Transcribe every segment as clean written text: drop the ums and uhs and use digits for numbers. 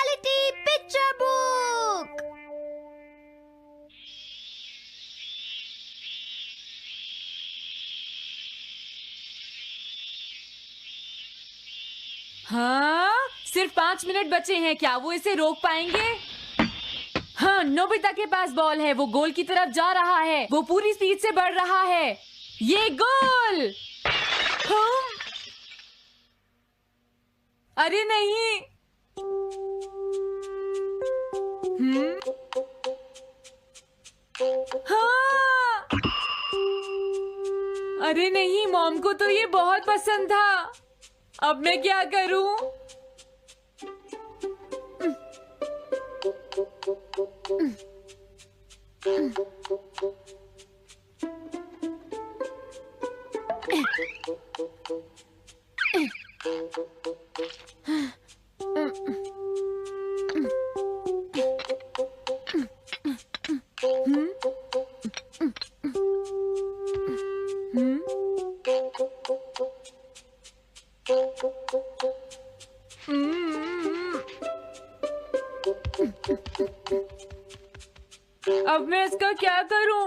Reality picture book. हाँ, सिर्फ 5 minute बचे हैं। क्या वो इसे रोक पाएंगे? हाँ, नोबिता के पास बॉल है। वो गोल की तरफ जा रहा है। वो पूरी स्पीड से बढ़ रहा है। ये गोल! हाँ? अरे नहीं! हाँ! अरे नहीं, मॉम को तो ये बहुत पसंद था। अब मैं क्या करूं? अब मैं इसका क्या करूं?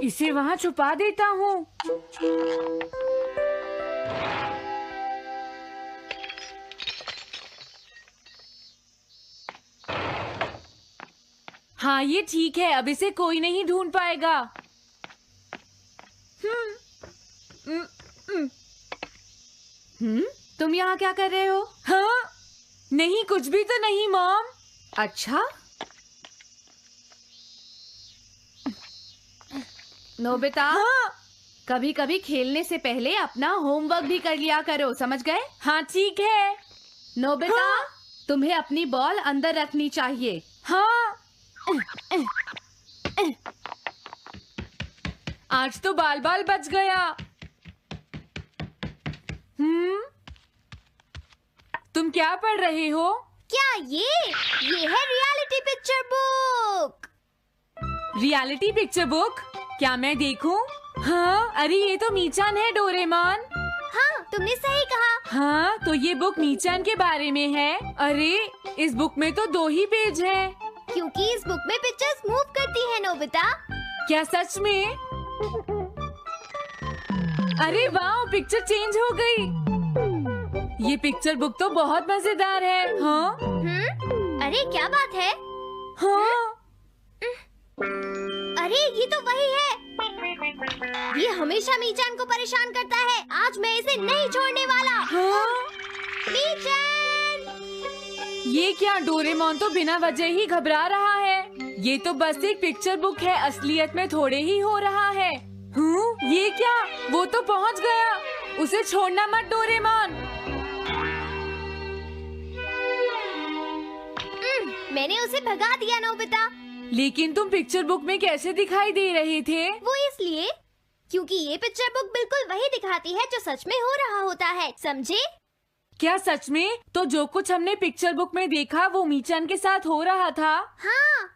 इसे वहां छुपा देता हूँ। हाँ, ये ठीक है। अब इसे कोई नहीं ढूंढ पाएगा। तुम यहाँ क्या कर रहे हो? हाँ? नहीं, कुछ भी तो नहीं मॉम। अच्छा, नोबिता, हाँ? कभी कभी खेलने से पहले अपना होमवर्क भी कर लिया करो, समझ गए? हाँ, ठीक है। नोबिता, हाँ? तुम्हें अपनी बॉल अंदर रखनी चाहिए। हाँ? आज तो बाल बाल बच गया। तुम क्या पढ़ रहे हो? क्या ये है reality picture book. Reality picture book? क्या मैं देखूं? हाँ, अरे ये तो मीचान है, डोरेमोन। हाँ, तुमने सही कहा। हाँ, तो ये बुक मीचान के बारे में है। अरे, इस बुक में तो 2 ही पेज हैं। क्योंकि इस बुक में पिक्चर्स मूव करती हैं, नोबिता। क्या सच में? अरे वाह, पिक्चर चेंज हो गई। ये पिक्चर बुक तो बहुत मजेदार है। हाँ? अरे क्या बात है? हाँ? अरे ये तो वही है। ये हमेशा मीचान को परेशान करता है। आज मैं इसे नहीं छोड़ने वाला। हाँ? मीचान! ये क्या? डोरेमोन तो बिना वजह ही घबरा रहा है। ये तो बस एक पिक्चर बुक है, असलियत में थोड़े ही हो रहा है। ये क्या? वो तो पहुंच गया। उसे छोड़ना मत, डोरेमोन। मैंने उसे भगा दिया, नोबिता। लेकिन तुम पिक्चर बुक में कैसे दिखाई दे रहे थे? वो इसलिए क्योंकि ये पिक्चर बुक बिल्कुल वही दिखाती है जो सच में हो रहा होता है, समझे? क्या सच में? तो जो कुछ हमने पिक्चर बुक में देखा वो मीचान के साथ हो रहा था? हाँ।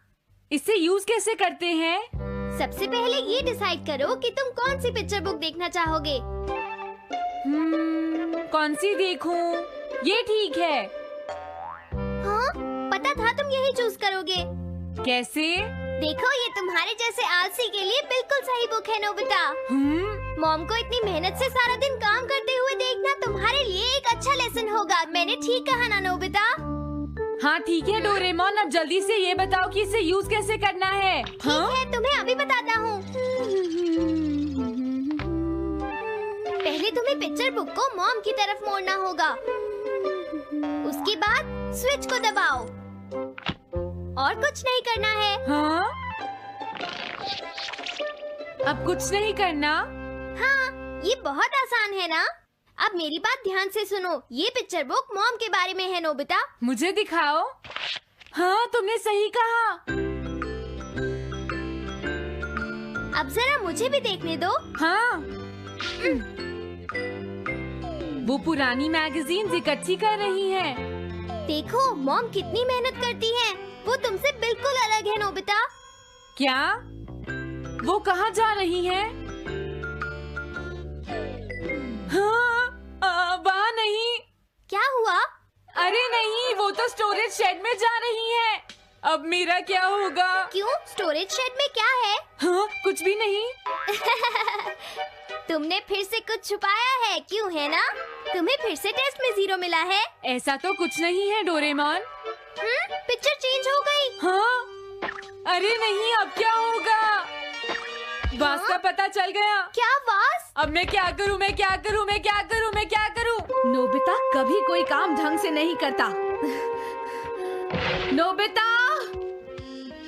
इसे यूज कैसे करते हैं? सबसे पहले ये डिसाइड करो कि तुम कौन सी पिक्चर बुक देखना चाहोगे। कौन सी देखूं? ये ठीक है। हाँ, पता था तुम यही चूज करोगे। कैसे? देखो, ये तुम्हारे जैसे आलसी के लिए बिल्कुल सही बुक है, नोबिता। मॉम को इतनी मेहनत से सारा दिन काम करते हुए देखना तुम्हारे लिए एक अच्छा लेसन होगा। मैंने ठीक कहा ना, नोबिता? हाँ ठीक है डोरेमोन, अब जल्दी से ये बताओ कि इसे यूज कैसे करना है। ठीक है, तुम्हें अभी बताता हूँ। पहले तुम्हें पिक्चर बुक को मॉम की तरफ मोड़ना होगा। उसके बाद स्विच को दबाओ और कुछ नहीं करना है। हाँ? अब कुछ नहीं करना? हाँ, ये बहुत आसान है ना? अब मेरी बात ध्यान से सुनो। ये पिक्चर बुक मॉम के बारे में है, नोबिता। मुझे दिखाओ। हाँ, तुमने सही कहा। अब जरा मुझे भी देखने दो। हाँ। वो पुरानी मैगजीन्स इकट्ठी कर रही है। देखो, मॉम कितनी मेहनत करती है। वो तुमसे बिल्कुल अलग है, नोबिता। क्या? वो कहाँ जा रही है? हाँ? अब मेरा क्या होगा? क्यों? स्टोरेज शेड में क्या है? हाँ, कुछ भी नहीं। तुमने फिर से कुछ छुपाया है, क्यों है ना? तुम्हें फिर से टेस्ट में 0 मिला है। ऐसा तो कुछ नहीं है डोरेमोन। पिक्चर चेंज हो गई। हाँ? अरे नहीं, अब क्या होगा? वास का पता चल गया। क्या वास? अब मैं क्या करूँ? मैं क्या करूँ? मैं क्या करूँ? मैं क्या करूँ? नोबिता कभी कोई काम ढंग से नहीं करता। नोबिता!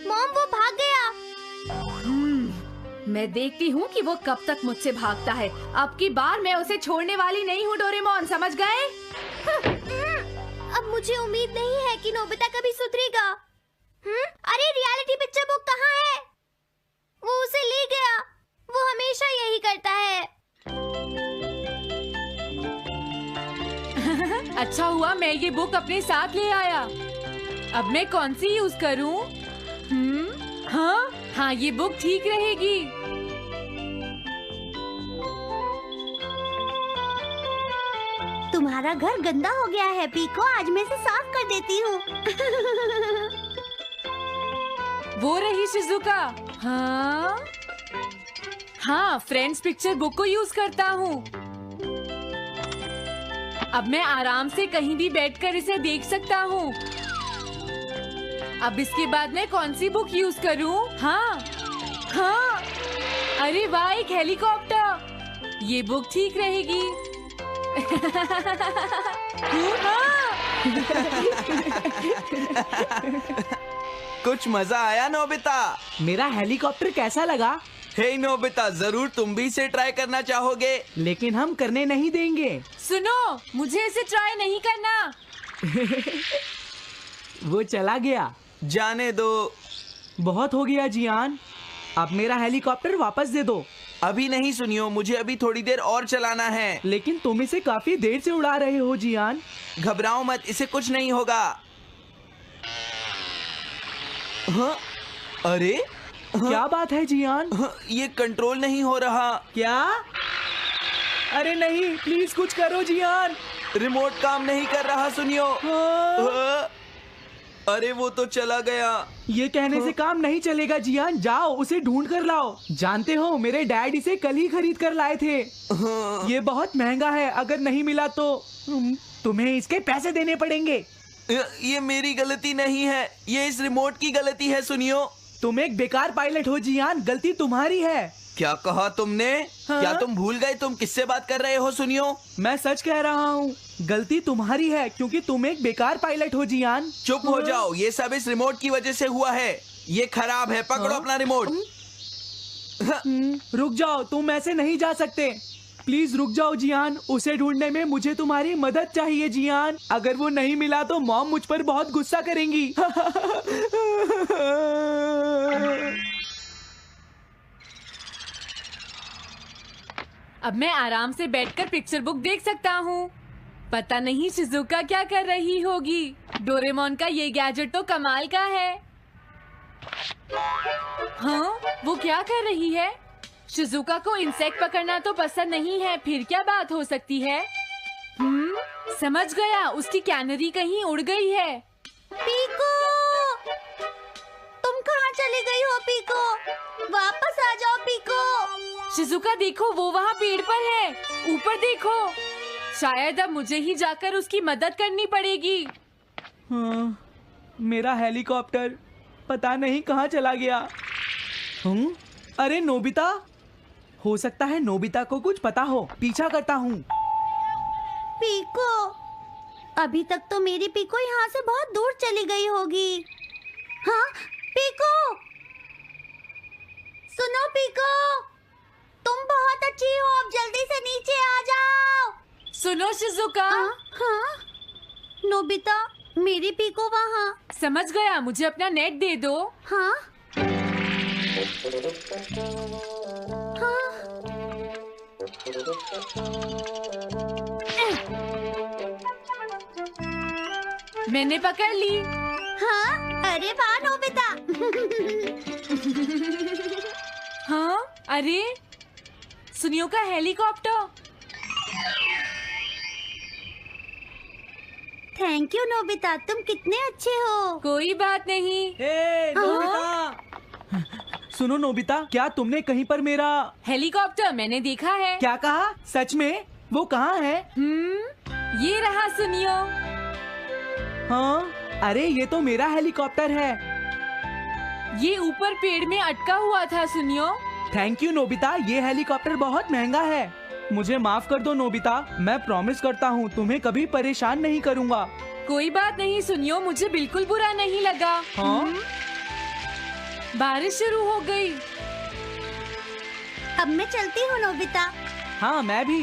मॉम, वो भाग गया। मैं देखती हूँ कि वो कब तक मुझसे भागता है। अब की बार मैं उसे छोड़ने वाली नहीं हूँ डोरेमोन, समझ गए? अब मुझे उम्मीद नहीं है कि नोबिता कभी सुधरेगा। अरे रियलिटी पिक्चर बुक कहाँ है? वो उसे ले गया। वो हमेशा यही करता है। अच्छा हुआ मैं ये बुक अपने साथ ले आया। अब मैं कौन सी यूज करूँ? हाँ, ये बुक ठीक रहेगी। तुम्हारा घर गंदा हो गया है पीको, आज मैं इसे साफ कर देती हूँ। वो रही शिजुका। हाँ, फ्रेंड्स पिक्चर बुक को यूज करता हूँ। अब मैं आराम से कहीं भी बैठकर इसे देख सकता हूँ। अब इसके बाद मैं कौन सी बुक यूज करूँ? हाँ, अरे वाह, एक हेलीकॉप्टर। ये बुक ठीक रहेगी। कुछ मजा आया नोबिता? मेरा हेलीकॉप्टर कैसा लगा? हे नोबिता, जरूर तुम भी इसे ट्राई करना चाहोगे। लेकिन हम करने नहीं देंगे। सुनो, मुझे इसे ट्राई नहीं करना। वो चला गया। जाने दो। बहुत हो गया जियान, अब मेरा हेलीकॉप्टर वापस दे दो। अभी नहीं सुनियो, मुझे अभी थोड़ी देर और चलाना है। लेकिन तुम इसे काफी देर से उड़ा रहे हो जियान। घबराओ मत, इसे कुछ नहीं होगा। हाँ? अरे क्या बात है जियान? ये कंट्रोल नहीं हो रहा। क्या? अरे नहीं, प्लीज कुछ करो जियान। रिमोट काम नहीं कर रहा, सुनियो। हाँ। अरे वो तो चला गया। ये कहने से काम नहीं चलेगा जियान, जाओ उसे ढूंढ कर लाओ। जानते हो, मेरे डैड इसे कल ही खरीद कर लाए थे। ये बहुत महंगा है, अगर नहीं मिला तो तुम्हें इसके पैसे देने पड़ेंगे। ये मेरी गलती नहीं है, ये इस रिमोट की गलती है, सुनियो। तुम एक बेकार पायलट हो जियान, गलती तुम्हारी है। क्या कहा तुमने? हाँ? क्या तुम भूल गए तुम किससे बात कर रहे हो? सुनियो, मैं सच कह रहा हूँ, गलती तुम्हारी है क्योंकि तुम एक बेकार पायलट हो जियान। चुप हो जाओ, ये सब इस रिमोट की वजह से हुआ है। ये खराब है, पकड़ो अपना रिमोट। रुक जाओ, तुम ऐसे नहीं जा सकते। प्लीज रुक जाओ जियान, उसे ढूंढने में मुझे तुम्हारी मदद चाहिए जियान। अगर वो नहीं मिला तो मॉम मुझ पर बहुत गुस्सा करेंगी। अब मैं आराम से बैठकर पिक्चर बुक देख सकता हूँ। पता नहीं शिजुका क्या कर रही होगी। डोरेमोन का ये गैजेट तो कमाल का है। हाँ, वो क्या कर रही है? शिजुका को इंसेक्ट पकड़ना तो पसंद नहीं है, फिर क्या बात हो सकती है? समझ गया, उसकी कैनरी कहीं उड़ गई है। पीको, तुम कहाँ चली गई हो पीको? वापस आ जाओ पीको। शिजुका देखो, वो वहाँ पेड़ पर है। ऊपर देखो। शायद अब मुझे ही जाकर उसकी मदद करनी पड़ेगी। हाँ, मेरा हेलीकॉप्टर पता नहीं कहाँ चला गया। अरे नोबिता, हो सकता है नोबिता को कुछ पता हो, पीछा करता हूँ। पीको, अभी तक तो मेरी पीको यहाँ से बहुत दूर चली गई होगी। हाँ पीको, सुनो पीको, तुम बहुत अच्छी हो, अब जल्दी से नीचे आ जाओ। सुनो शिजुका। हाँ, नोबिता, मेरी पीको वहाँ। समझ गया, मुझे अपना नेट दे दो। हाँ हाँ, मैंने पकड़ ली। हाँ, अरे वाह नोबिता। हाँ, अरे सुनियो का हेलीकॉप्टर। थैंक यू नोबिता, तुम कितने अच्छे हो। कोई बात नहीं। हे नोबिता, सुनो नोबिता, क्या तुमने कहीं पर मेरा हेलीकॉप्टर मैंने देखा है। क्या कहा? सच में? वो कहाँ है? ये रहा, सुनियो। हाँ, अरे ये तो मेरा हेलीकॉप्टर है। ये ऊपर पेड़ में अटका हुआ था, सुनियो। थैंक यू नोबिता, ये हेलीकॉप्टर बहुत महंगा है। मुझे माफ कर दो नोबिता, मैं प्रॉमिस करता हूँ तुम्हें कभी परेशान नहीं करूँगा। कोई बात नहीं सुनियो, मुझे बिल्कुल बुरा नहीं लगा। हाँ? बारिश शुरू हो गई। अब मैं चलती हूँ नोबिता। हाँ, मैं भी।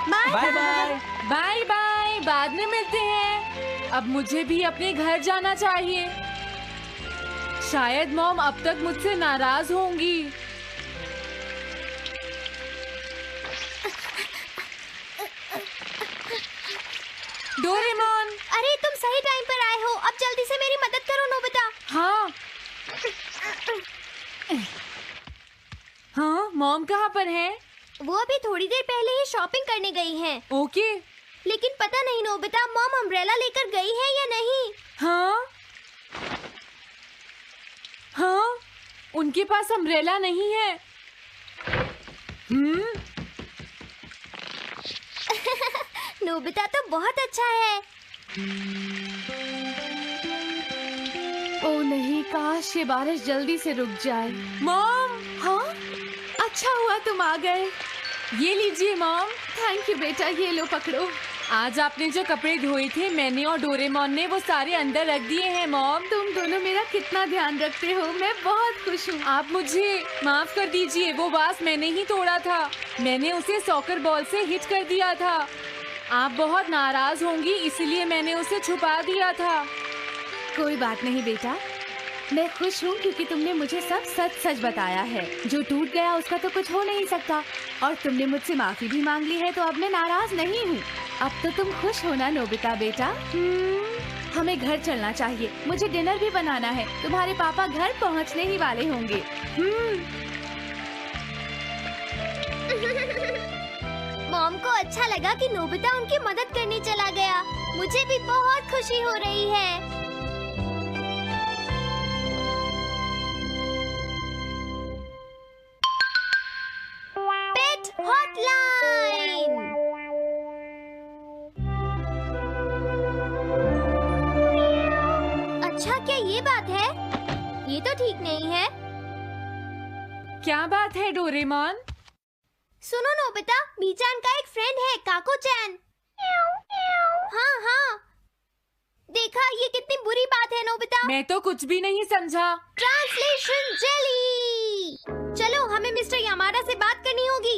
Bye bye bye. Bye bye, बाद में मिलते हैं। अब मुझे भी अपने घर जाना चाहिए। शायद मॉम अब तक मुझसे नाराज होंगी। डोरेमोन। अरे तुम सही टाइम पर आए हो, अब जल्दी से मेरी मदद करो नोबिता। हाँ हाँ, मॉम कहाँ पर है? वो अभी थोड़ी देर पहले ही शॉपिंग करने गई हैं। ओके। लेकिन पता नहीं नोबिता, मॉम अम्ब्रेला लेकर गई है या नहीं। हाँ हाँ, उनके पास अम्ब्रेला नहीं है। नोबिता तो बहुत अच्छा है। ओ नहीं, काश ये बारिश जल्दी से रुक जाए। मॉम, हाँ, अच्छा हुआ तुम आ गए। ये लीजिए मॉम। थैंक यू बेटा, ये लो पकड़ो। आज आपने जो कपड़े धोए थे, मैंने और डोरेमोन ने वो सारे अंदर रख दिए हैं मॉम। तुम दोनों मेरा कितना ध्यान रखते हो, मैं बहुत खुश हूँ। आप मुझे माफ कर दीजिए, वो वास मैंने ही तोड़ा था। मैंने उसे सॉकर बॉल से हिट कर दिया था। आप बहुत नाराज होंगी, इसलिए मैंने उसे छुपा दिया था। कोई बात नहीं बेटा, मैं खुश हूँ क्योंकि तुमने मुझे सब सच सच बताया है। जो टूट गया उसका तो कुछ हो नहीं सकता, और तुमने मुझसे माफी भी मांग ली है, तो अब मैं नाराज नहीं हूँ। अब तो तुम खुश हो ना नोबिता बेटा? हमें घर चलना चाहिए, मुझे डिनर भी बनाना है। तुम्हारे पापा घर पहुँचने ही वाले होंगे। मॉम को अच्छा लगा कि नोबिता उनकी मदद करने चला गया। मुझे भी बहुत खुशी हो रही है। पेट हॉटलाइन। अच्छा, क्या ये बात है? ये तो ठीक नहीं है। क्या बात है डोरेमोन? सुनो नोबिता, मीचान का एक फ्रेंड है, काको-चैन। हाँ हाँ, देखा, ये कितनी बुरी बात है नोबिता। मैं तो कुछ भी नहीं समझा। Translation jelly. चलो, हमें मिस्टर यामाडा से बात करनी होगी।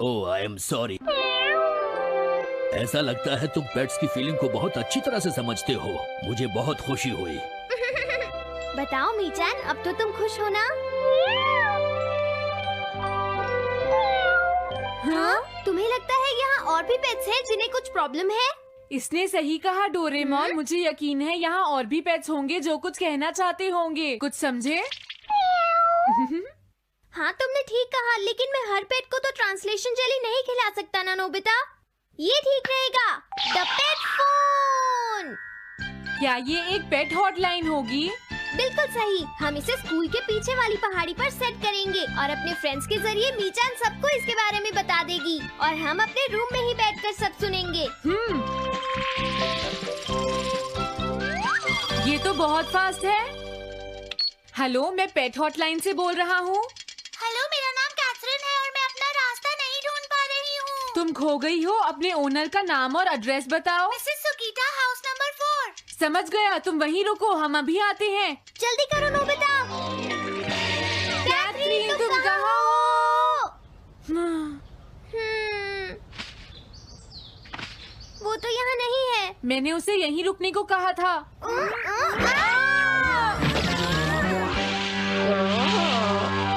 ओह, आई एम सॉरी। ऐसा लगता है तुम पेट्स की फीलिंग को बहुत अच्छी तरह से समझते हो। मुझे बहुत खुशी हुई। बताओ मीचान, अब तो तुम खुश हो ना? हाँ? तुम्हें लगता है यहाँ और भी पेट्स हैं जिन्हें कुछ प्रॉब्लम है? इसने सही कहा डोरेमोन। मुझे यकीन है यहाँ और भी पेट्स होंगे जो कुछ कहना चाहते होंगे। कुछ समझे? हाँ, तुमने ठीक कहा, लेकिन मैं हर पेट को तो ट्रांसलेशन जेली नहीं खिला सकता ना नोबिता। ये ठीक रहेगा। The pet phone. क्या ये एक पेट हॉटलाइन होगी? बिल्कुल सही। हम इसे स्कूल के पीछे वाली पहाड़ी पर सेट करेंगे और अपने फ्रेंड्स के जरिए मीचान सबको इसके बारे में बता देगी, और हम अपने रूम में ही बैठकर सब सुनेंगे। ये तो बहुत फास्ट है। हेलो, मैं पेट हॉटलाइन से बोल रहा हूँ। हेलो, मेरा नाम कैथरीन है और मैं अपना रास्ता नहीं ढूंढ पा रही हूँ। तुम खो गई हो, अपने ओनर का नाम और एड्रेस बताओ। मिसेस सुकीटा, हाउस नंबर 4। समझ गया, तुम वहीं रुको, हम अभी आते हैं। जल्दी करो नोबिता। कैथरीन, तुम कहाँ हो? वो तो यहाँ नहीं है। मैंने उसे यहीं रुकने को कहा था।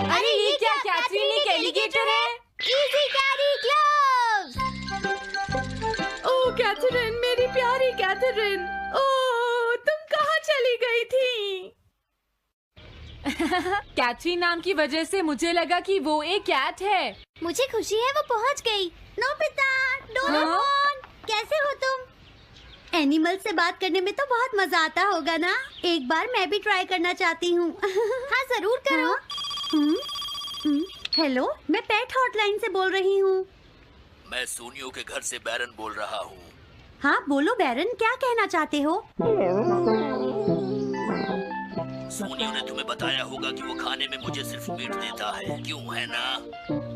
अरे ये क्या, कैथरीन एक एलिगेटर है। Easy carry gloves. Oh Catherine, मेरी प्यारी कैथरीन, ओह तुम कहाँ चली गई थी? कैथरीन नाम की वजह से मुझे लगा कि वो एक कैट है। मुझे खुशी है वो पहुंच गई। नोबिता, डोरेमोन, कैसे हो तुम? एनिमल से बात करने में तो बहुत मजा आता होगा ना? एक बार मैं भी ट्राई करना चाहती हूँ। हाँ जरूर करो। हेलो, मैं पेट हॉटलाइन से बोल रही हूँ। मैं सोनियो के घर से बैरन बोल रहा हूँ। हाँ बोलो बैरन, क्या कहना चाहते हो? सोनियो ने तुम्हें बताया होगा कि वो खाने में मुझे सिर्फ मीट देता है, क्यों है ना?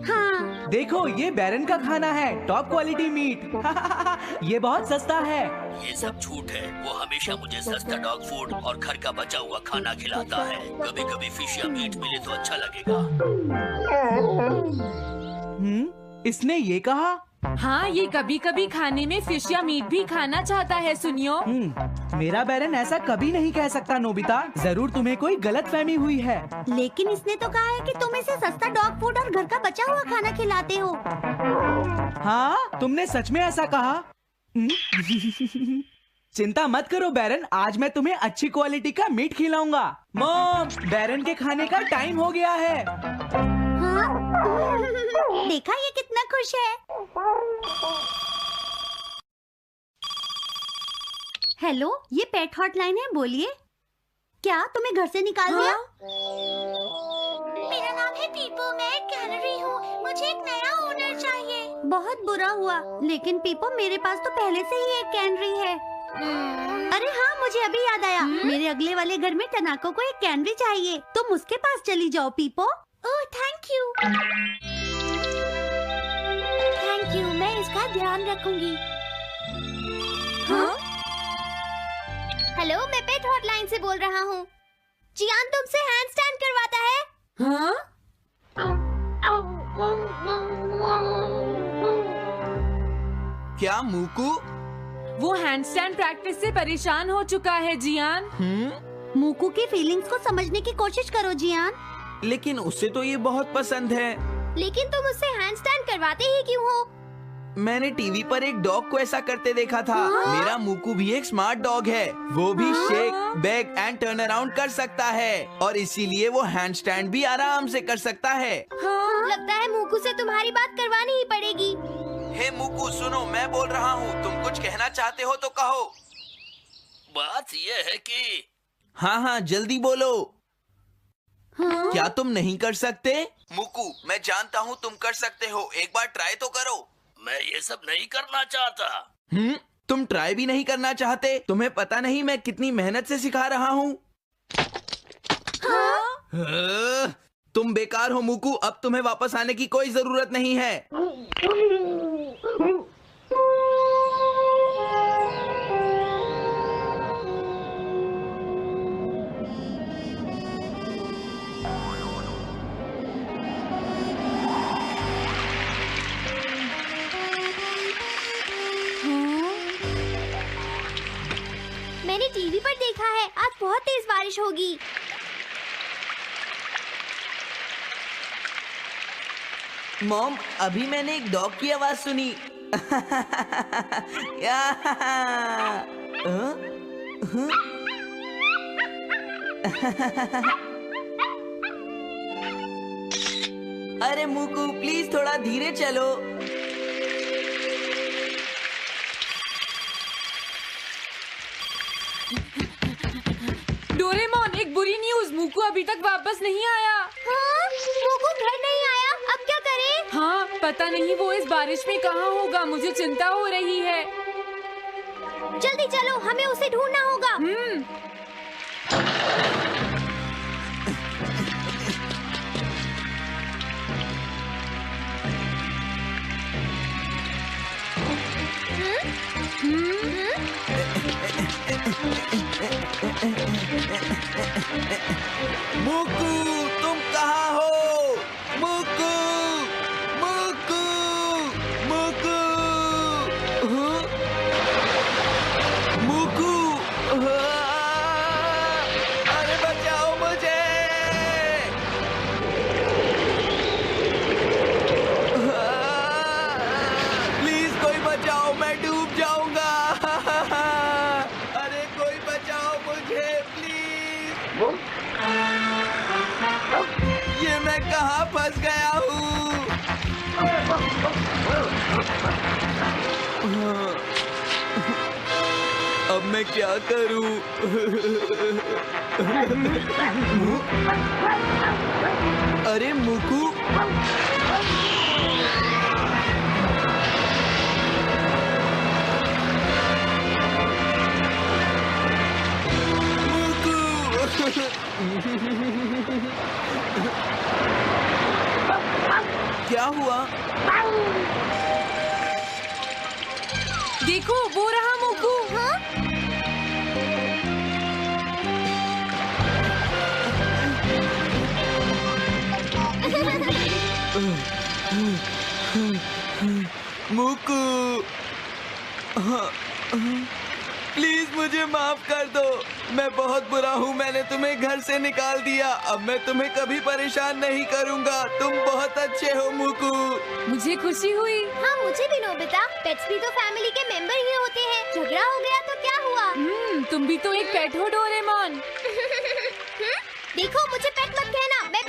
हाँ। देखो ये बैरन का खाना है, टॉप क्वालिटी मीट। ये बहुत सस्ता है। ये सब झूठ है। वो हमेशा मुझे सस्ता डॉग फूड और घर का बचा हुआ खाना खिलाता है। कभी कभी फिश या मीट मिले तो अच्छा लगेगा। इसने ये कहा? हाँ, ये कभी कभी खाने में फिश या मीट भी खाना चाहता है। सुनियो, मेरा बैरन ऐसा कभी नहीं कह सकता नोबिता। जरूर तुम्हें कोई गलतफहमी हुई है। लेकिन इसने तो कहा है कि तुम इसे सस्ता डॉग फूड और घर का बचा हुआ खाना खिलाते हो। हाँ, तुमने सच में ऐसा कहा? चिंता मत करो बैरन, आज मैं तुम्हें अच्छी क्वालिटी का मीट खिलाऊंगा। मॉम, बैरन के खाने का टाइम हो गया है। हाँ? देखा ये कितना खुश है। हेलो, ये पेट हॉटलाइन है, बोलिए। क्या तुम्हें घर से निकाल दिया? मेरा नाम है पीपो, मैं एक कैनरी हूँ। मुझे एक नया ओनर चाहिए। बहुत बुरा हुआ, लेकिन पीपो मेरे पास तो पहले से ही एक कैनरी है। अरे हाँ, मुझे अभी याद आया। मेरे अगले वाले घर में टनाको को एक कैनरी चाहिए। तुम उसके पास चली जाओ पीपो। Oh thank you. Thank you, मैं इसका ध्यान रखूंगी। हाँ? हेलो, मैं पेट हॉटलाइन से बोल रहा हूँ। जियान तुमसे हैंड स्टैंड करवाता है। हाँ? क्या मूकू? वो हैंडस्टैंड प्रैक्टिस से परेशान हो चुका है जियान। मूकू की फीलिंग्स को समझने की कोशिश करो जियान। लेकिन उसे तो ये बहुत पसंद है। लेकिन तुम उससे हैंडस्टैंड करवाते ही क्यों हो? मैंने टीवी पर एक डॉग को ऐसा करते देखा था। मेरा मूकू भी एक स्मार्ट डॉग है। वो भी shake, back and turn around कर सकता है और इसीलिए वो हैंड स्टैंड भी आराम से कर सकता है। लगता है मूकू से तुम्हारी बात करवानी ही पड़ेगी। हे मूकू, सुनो, मैं बोल रहा हूँ। तुम कुछ कहना चाहते हो तो कहो। बात ये है कि हाँ हाँ, जल्दी बोलो। क्या तुम नहीं कर सकते? मूकू, मैं जानता हूँ तुम कर सकते हो। एक बार ट्राई तो करो। मैं ये सब नहीं करना चाहता। तुम ट्राई भी नहीं करना चाहते? तुम्हें पता नहीं मैं कितनी मेहनत से सिखा रहा हूँ। तुम बेकार हो मूकू। अब तुम्हें वापस आने की कोई जरूरत नहीं है। मैंने टीवी पर देखा है, आज बहुत तेज बारिश होगी। मॉम, अभी मैंने एक डॉग की आवाज सुनी। अरे मूकू, प्लीज थोड़ा धीरे चलो। डोरेमोन, एक बुरी न्यूज़, मूकू अभी तक वापस नहीं आया। हाँ? मूकू घर नहीं आया, अब क्या करें? हाँ, पता नहीं वो इस बारिश में कहाँ होगा। मुझे चिंता हो रही है। जल्दी चलो, हमें उसे ढूंढना होगा। मूकू, तुम कहाँ हो? मूकू, मूकू, मूकू, मूकू, अरे बचाओ मुझे। प्लीज कोई बचाओ, मैं डूब जाऊंगा। अरे कोई बचाओ मुझे प्लीज। कहाँ फंस गया हूँ? अब मैं क्या करूँ? अरे मुकू, क्या हुआ? देखो वो रहा मोकू। हाँ? मुकू, प्लीज मुझे माफ कर दो। मैं बहुत बुरा हूँ, मैंने तुम्हें घर से निकाल दिया। अब मैं तुम्हें कभी परेशान नहीं करूँगा। तुम बहुत अच्छे हो मुकू। मुझे खुशी हुई। हाँ मुझे भी नोबिता। पेट्स भी तो फैमिली के मेंबर ही होते हैं। झगड़ा हो गया तो क्या हुआ? तुम भी तो एक पेट हो डोरेमोन। देखो मुझे पेट मत कहना, मैं